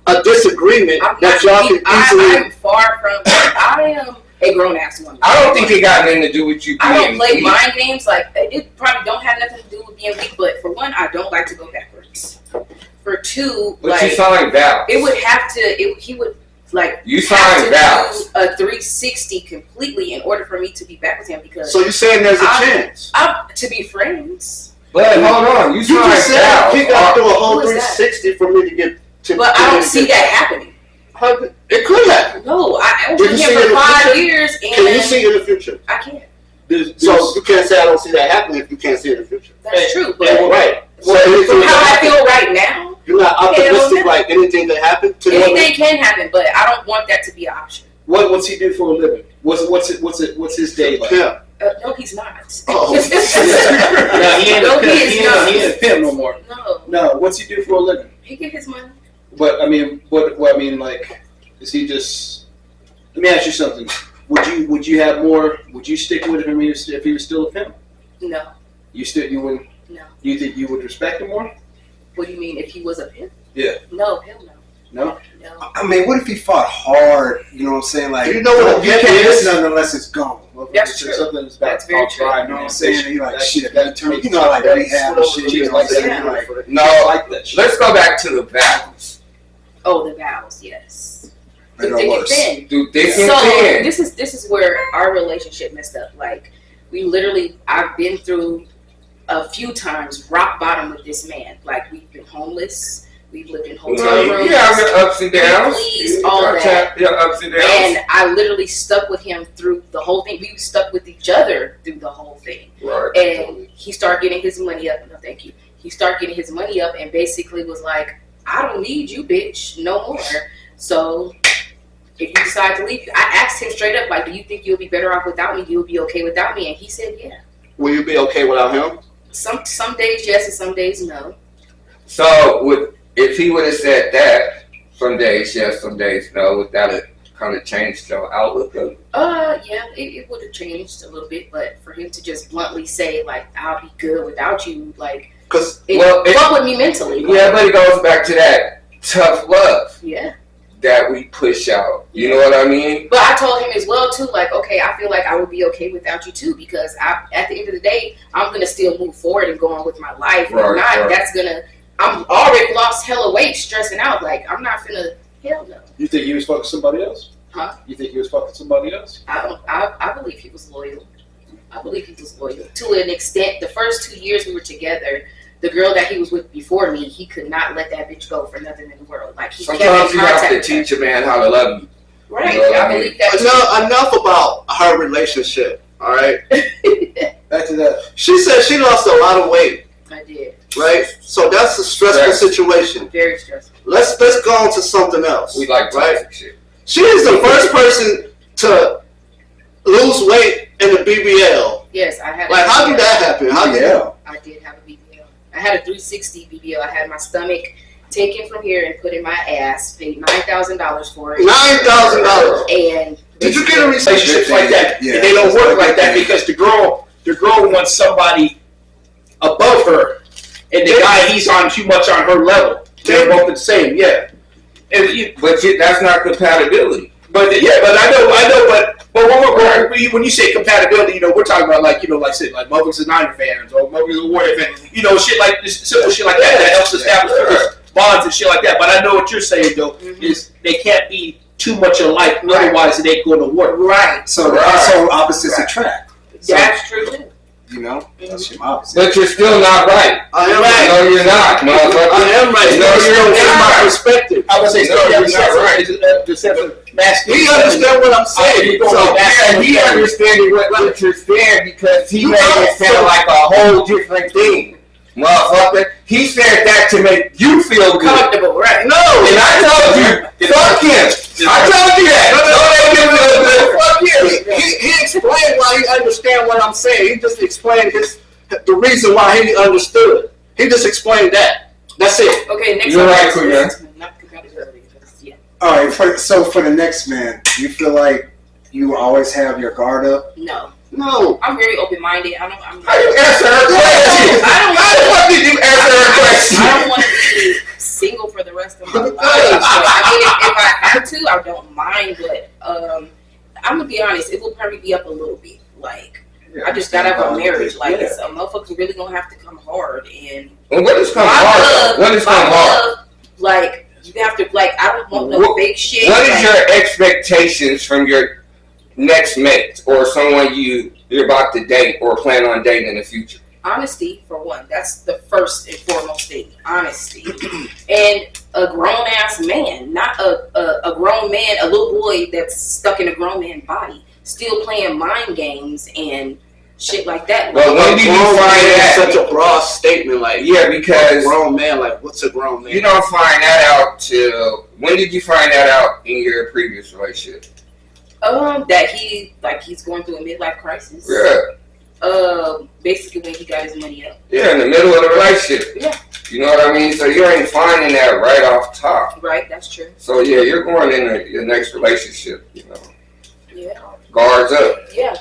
a disagreement I'm that y'all can easily. I'm far from. I am a grown ass woman. I don't think it got nothing to do with you I don't being play weak. mind games. Like it probably don't have nothing to do with being weak. But for one, I don't like to go backwards. For two, But like you signed vows. it would have to. He would like You have signed to vows. do a 360 completely in order for me to be back with him because So you saying there's a chance? I'm to be friends. But hold on, you You signed just said vows. he got to do a whole Who is that? 360 for me to get to. But I don't see that happening. It could happen. No, I was Did with you him see it in for the 5 future? years Can you and see it in the future? I can't. So you can't say I don't see that happening if you can't see it in the future. That's true. But Right. So from anything how I that feel right now, you're not Hell optimistic no. like anything that happened to you. anything can happen. But I don't want that to be an option. What's he do for a living? What's his day like? Yeah. No, he's not. Oh. No, he ain't No, a pimp. he is not. He ain't a pimp no more. No, No, what's he do for a living? he get his money. But I mean, what I mean, like, is he just? Let me ask you something. Would you have more? Would you stick with him if he was still a pimp? No, You wouldn't. no. You think you would respect him more? What do you mean if he was a pimp? Yeah. No, hell no. No. I mean, what if he fought hard? You know what I'm saying? Like, Do you know what a you pimp can't is? do nothing unless it's gone. That's true. That's That's very true. You know what I'm saying? He like, shit, that you know, like rehab and shit. You know what I'm saying? Yeah. Like, No, like that shit. let's go back to the vows. Oh, the vows, yes. Better The or thick and worse. thin. Do thick So and thin. this is where our relationship messed up. Like I've been through a few times rock bottom with this man. Like we've been homeless. We've lived in hotel rooms. You have your ups and downs. Please, all that. Your ups and downs. And I literally stuck with him through the whole thing. We stuck with each other through the whole thing. Right. And he started getting his money up. No, thank you. He started getting his money up and basically was like, I don't need you, bitch, no more. So if you decide to leave, I asked him straight up, like, do you think you'll be better off without me? You'll be okay without me? And he said, yeah. Will you be okay without him? Some days yes and some days no. So if he would have said that, some days yes, some days no, would that have kind of changed your outlook of it? Yeah, it would have changed a little bit, but for him to just bluntly say, like, I'll be good without you, like, Because it fucked with me mentally. Yeah, but it goes back to that tough love Yeah. that we push out. You know what I mean? But I told him as well, too, like, okay, I feel like I would be okay without you, too, because at the end of the day, I'm going to still move forward and go on with my life. If Right, not, right. that's going to, I'm already lost hella weight, stressing out. Like, I'm not finna, hell no. You think he was fucking somebody else? Huh? You think he was fucking somebody else? I believe he was loyal. I believe he was loyal. To an extent, the first 2 years we were together, the girl that he was with before me, he could not let that bitch go for nothing in the world. Like, he kept Sometimes in you have to contact with her. teach a man how to love you. Right, You know what I I mean? believe that. enough about her relationship, all right? Back to that. She said she lost a lot of weight, I did. right? So that's a stressful Stress. situation. Very stressful. Let's go on to something else. We like right? toxic shit. She is the first person to lose weight in the BBL. Yes, I had. Like, how did that happen? How did Yeah. I did have a BBL. I had a 360 BBL. I had my stomach taken from here and put in my ass. Paid $9,000 for it. $9,000. And Did you get a receipt? Relationships like that, Yeah. they don't work like that because the girl wants somebody above her, and the guy he's on too much on her level. They're both the same, yeah. And That's not compatibility. but I know, but when you say compatibility, we're talking about like Mother's a Niner fans or Mother's a Warrior fan, shit like this, simple shit like that helps establish bonds and shit like that. But I know what you're saying though is they can't be too much alike, otherwise it ain't going to work. right. So opposites attract. So, That's true too. That's your opposite. But you're still not right. I am right. No, you're not, motherfucker. I am right. No, you're That's my not. perspective. I would say No, you're not right. He understands what I'm saying. So, yeah, he understanding what you're saying because he made it sound like a whole different thing. Motherfucker, he said that to make you feel good. Comfortable, right? No. And I told you, fuck him. I told you that. Fuck him. He explained why he understand what I'm saying. He just explained the reason why he understood. He just explained that. That's it. Okay, next You're one. right, Queen. Not compatibility. Yeah. All right. So for the next man, you feel like you always have your guard up? No. No. I'm very open-minded. How you answer her question? How the fuck did you answer her question? I don't want to be single for the rest of my life. I mean, if I have to, I don't mind. But I'm gonna be honest, it will probably be up a little bit. Like, I just got out of a marriage. Like, it's a motherfucker's really gonna have to come hard. And Well, what is come hard? What is come hard? Like, you have to. Like, I don't want no fake shit. What is your expectations from your next mate or someone you're about to date or plan on dating in the future? Honesty, for one. That's the first and foremost thing. Honesty. And a grown-ass man. Not a grown man, a little boy that's stuck in a grown man body. Still playing mind games and shit like that. But when did you find that? Such a broad statement, like, Yeah, because a grown man, like, what's a grown man? you don't find that out till... When did you find that out in your previous relationship? That he's going through a midlife crisis. Yeah. Basically when he got his money up. Yeah, in the middle of the relationship. Yeah. You know what I mean? So you ain't finding that right off top. Right, that's true. So yeah, you're going into your next relationship, Yeah. Guards up. Yeah.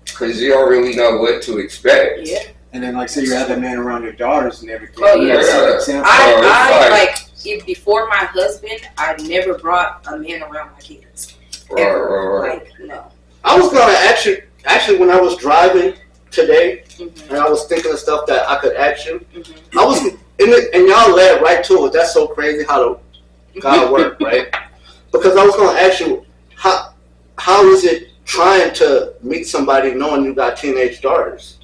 Because you don't really know what to expect. Yeah. And then, like, say you have that man around your daughters and everything. Oh, yeah. That's an example. I like if before my husband, I never brought a man around my kids. Ever. Like, no. I was gonna actually when I was driving today, Mm-hmm. and I was thinking of stuff that I could ask you. Mm-hmm. I was in it, and y'all led right to it. That's so crazy how God work, right? Because I was gonna ask you how is it trying to meet somebody knowing you got teenage daughters?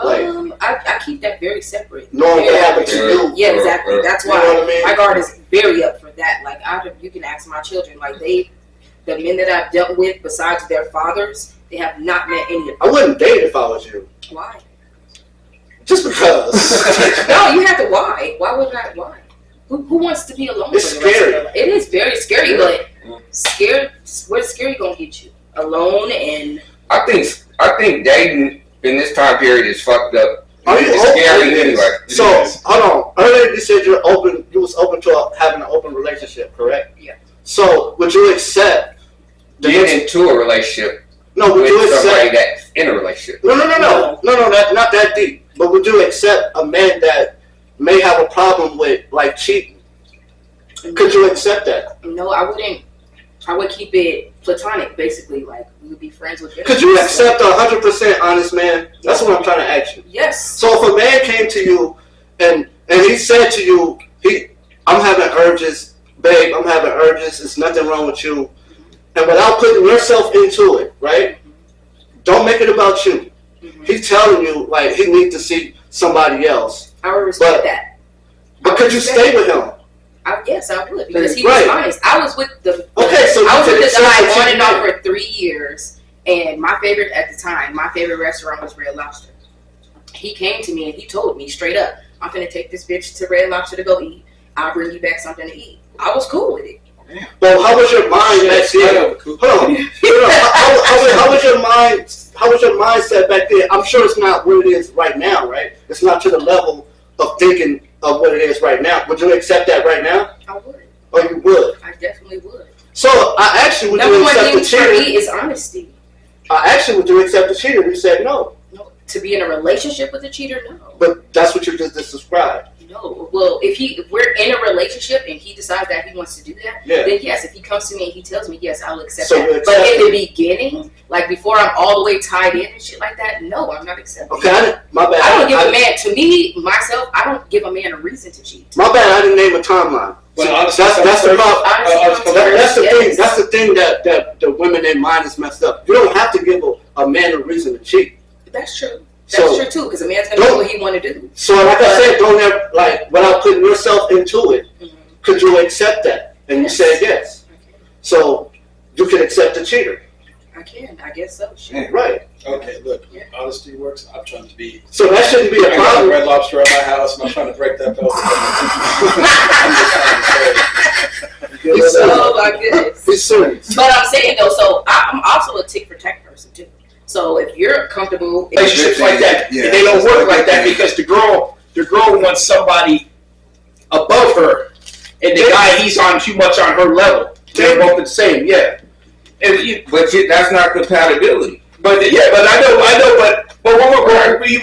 Like, I keep that very separate. knowing what happened to you. Yeah, exactly. That's why You know what I mean? my guard is very up for that. Like, you can ask my children. Like, the men that I've dealt with, besides their fathers, they have not met any of them. I wouldn't date if I was you. Why? Just because. No, you have to. Why? Why would I? Why? Who wants to be alone? It's for the rest scary. of their life? It is very scary, but scared. Where's scary gonna get you? Alone and. I think dating in this time period is fucked up. Are you It's open? scary anyway. So hold on. Earlier you said you're open. You was open to having an open relationship, correct? Yeah. So would you accept? Get into a relationship No, would with you somebody accept? that's in a relationship. No, that not that deep. But would you accept a man that may have a problem with like cheating? Could you accept that? No, I wouldn't. I would keep it platonic, basically. Like, we would be friends with. Could you accept a 100% honest man? That's what I'm trying to ask you. Yes. So if a man came to you and he said to you, I'm having urges, babe, I'm having urges, there's nothing wrong with you, and without putting yourself into it, right? Don't make it about you. Mm-hmm. He's telling you like he needs to see somebody else. I would respect that. But could you stay with him? Yes, I would, because he was Right. honest. I was with the Okay, so I was you with could the guy accept on and what off you for 3 years, and my favorite at the time, my favorite restaurant was Red Lobster. He came to me and he told me straight up, "I'm gonna take this bitch to Red Lobster to go eat. I'll bring you back something to eat." I was cool with it. Well, how was your mind back then? Hold on. How was your mind? How was your mindset back then? I'm sure it's not what it is right now, right? It's not to the level of thinking of what it is right now. Would you accept that right now? I would. Or you would? I definitely would. So I actually would Number you one accept the thing for me cheater? is honesty. I actually would you accept the cheater? You said no, No, to be in a relationship with a cheater, no. but that's what you just described. No. Well, if we're in a relationship and he decides that he wants to do that, Yeah. then yes. If he comes to me and he tells me yes, I'll accept So that. you But accept in it? the beginning, like before I'm all the way tied in and shit like that, no, I'm not accepting. Okay, my bad. I don't give a man. To me, myself, I don't give a man a reason to cheat. My bad. I didn't name a timeline. But So honestly, that's the problem. Honestly, That's the thing. yes. That's the thing that the women in mind is messed up. You don't have to give a man a reason to cheat. That's true. So- That's true too, because a man's gonna do what he want to do. So like I said, don't ever without putting yourself into it. Mhm. Could you accept that? And you Yes. said yes. So you can accept the cheater, I can. I guess so. Sure. Yeah. right? Okay, look, Yeah. honesty works. I'm trying to be. So that shouldn't be I a got a problem. Red Lobster at my house, and I'm trying to break that belt. It's Oh my goodness. It's serious. But I'm saying though, so I'm also a tick for tack person too. So if you're comfortable, Relationships like that, Yeah. and they don't work like that because the girl wants somebody above her, and the guy he's on too much on her level. They're both the same, yeah. And That's not compatibility. but I know, but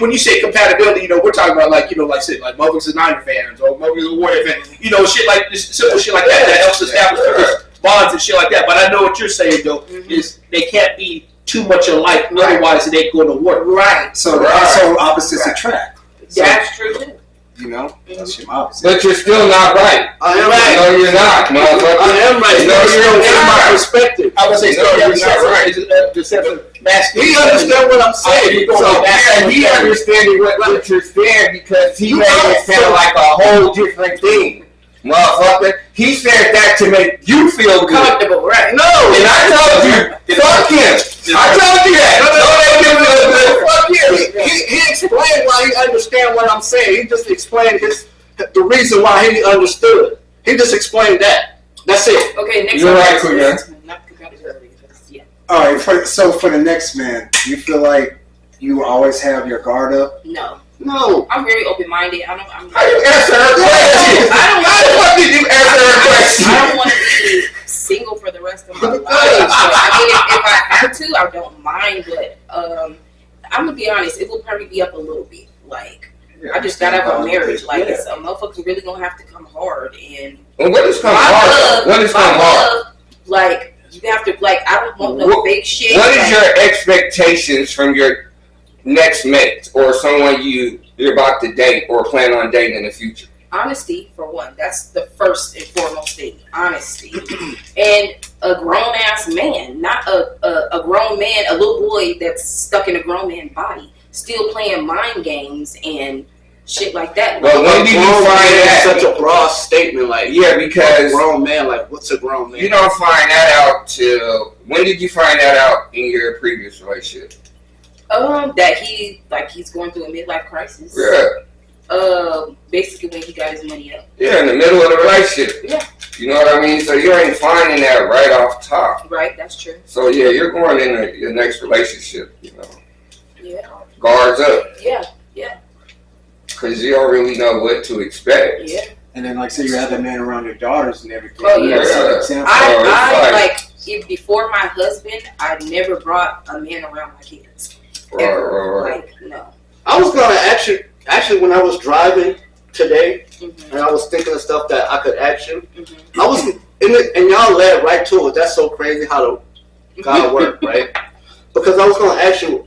when you say compatibility, we're talking about like Motherhood is Niner fans or Motherhood is Warrior fans, shit like this, simple shit like that helps establish bonds and shit like that. But I know what you're saying though is they can't be too much alike, otherwise it ain't going to work. right? So opposites attract. So, That's true too. that's your opposite. But you're still not right. I am No, right. you're not, motherfucker. I am right. No, you're That's my not. perspective. I would say No, you're not right. He understands what I'm saying. And he understands what you're saying because he made it sound like a whole different thing. Motherfucker, he said that to make you feel good. Comfortable, right? No. And I told you, fuck him. I told you that. Fuck him. He explained why he understand what I'm saying. He just explained the reason why he understood. He just explained that. That's it. Okay, next You're one. right, Kuya. Not compatibility. Yeah. All right. So for the next man, you feel like you always have your guard up? No. No. I'm very open-minded. I'm How you answer her question? How the fuck did you answer her question? I don't want to be single for the rest of my life. But, I mean, if I have to, I don't mind. But I'm gonna be honest, it will probably be up a little bit. Like I just got out of a marriage. Like, it's a motherfucker really gonna have to come hard. And what is come hard? What is come hard? Like, you have to, like, I don't want no fake shit. What is your expectations from your next mate or someone you're about to date or plan on dating in the future? Honesty, for one. That's the first and foremost thing. Honesty. And a grown-ass man. Not a grown man, a little boy that's stuck in a grown man body. Still playing mind games and shit like that. But when did you find that? Such a broad statement, like because a grown man, like what's a grown man? You don't find that out till when did you find that out in your previous relationship? That he's going through a midlife crisis. Yeah. Basically when he got his money up. Yeah, in the middle of the relationship. Yeah. You know what I mean? So you ain't finding that right off top. Right, that's true. So yeah, you're going into your next relationship, you know. Yeah. Guards up. Yeah. Because you don't really know what to expect. Yeah. And then, like, say you have that man around your daughters and everything. Oh, yeah. Yeah. Before my husband, I never brought a man around my kids. Ever. Like, no. I was gonna actually when I was driving today, and I was thinking of stuff that I could ask you. I was in it, and y'all led right to it. That's so crazy how God work, right? Because I was gonna ask you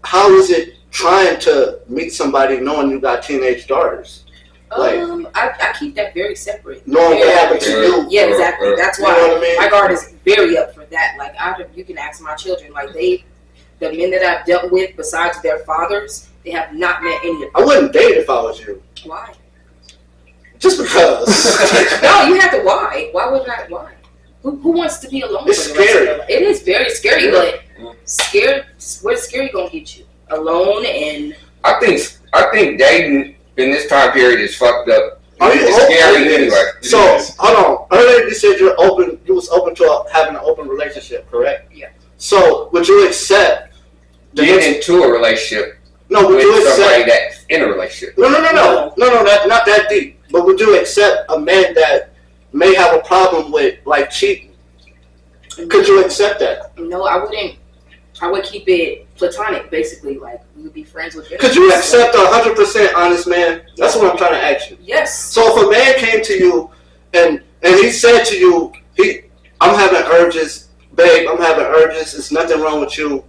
how is it trying to meet somebody knowing you got teenage daughters? Like, I keep that very separate. Knowing what happened to you. Yeah, exactly. That's why you know what I mean? my guard is very up for that. Like, you can ask my children. Like, the men that I've dealt with, besides their fathers, they have not met any of them. I wouldn't date if I was you. Why? Just because. No, you have to. Why? Why would I? Why? Who wants to be alone? It's for the rest scary. of their life? It is very scary, but scared. Where's scary gonna get you? Alone and. I think dating in this time period is fucked up. Are you It's scary anyway. So hold on. Earlier you said you was open to having an open relationship, correct? Yeah. So would you accept Get into a relationship would with you somebody accept that's in a relationship. No, not that deep. But would you accept a man that may have a problem with like cheating? Could you accept that? No, I wouldn't. I would keep it platonic, basically. Like, we would be friends with. Could you accept a 100% honest man? That's what I'm trying to ask you. Yes. So if a man came to you and he said to you, I'm having urges, babe, I'm having urges, there's nothing wrong with you.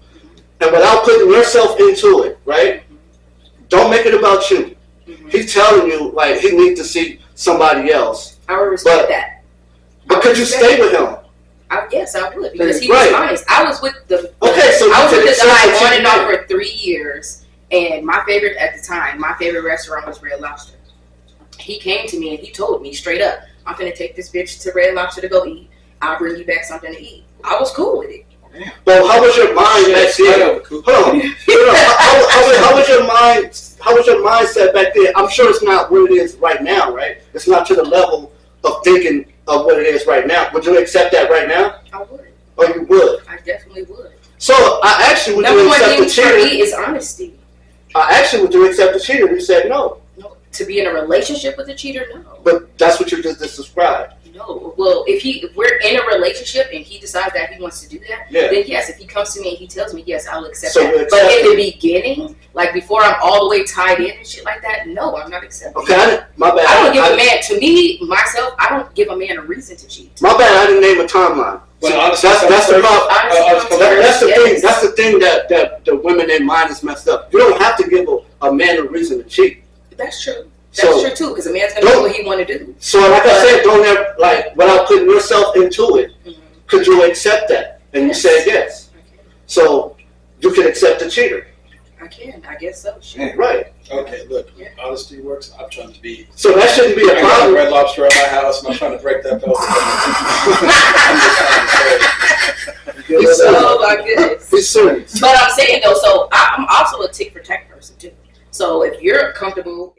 And without putting yourself into it, right? Don't make it about you. He's telling you, like, he needs to see somebody else. I would respect that. But could you stay with him? Yes, I would, because he was honest. I was with the so I was with the guy on and off for for 3 years, and my favorite restaurant was Red Lobster. He came to me and he told me straight up, I'm gonna take this bitch to Red Lobster to go eat. I'll bring you back something to eat. I was cool with it. Well, how was your mind back then? Hold on. How was your mind? How was your mindset back then? I'm sure it's not what it is right now, right? It's not to the level of thinking of what it is right now. Would you accept that right now? I would. Oh, you would? I definitely would. So, I actually would Number you one accept thing the cheater? for me is honesty. Would you accept the cheater? You said no. No, to be in a relationship with a cheater, no. But that's what you just described. No. Well, if we're in a relationship and he decides that he wants to do that, then yes. If he comes to me and he tells me yes, I'll accept that. But in the beginning, like before I'm all the way tied in and shit like that, no, I'm not accepting. Okay, my bad. I don't give a man. To me, myself, I don't give a man a reason to cheat. My bad. I didn't name a timeline. Well, that's the problem. That's the thing. Yes. That's the thing that the women in mind is messed up. You don't have to give a man a reason to cheat. That's true. That's true too, because a man's gonna do what he want to do. So, like I said, don't ever without putting yourself into it. Could you accept that? And you said yes. So you can accept the cheater. I can. I guess so. Sure. Right. Okay, look, honesty works. I'm trying to be. So that shouldn't be a problem. Red Lobster at my house, and I'm trying to break that belt. Oh my goodness. He's serious. But I'm saying though, so I'm also a tick for tack person too. So if you're comfortable.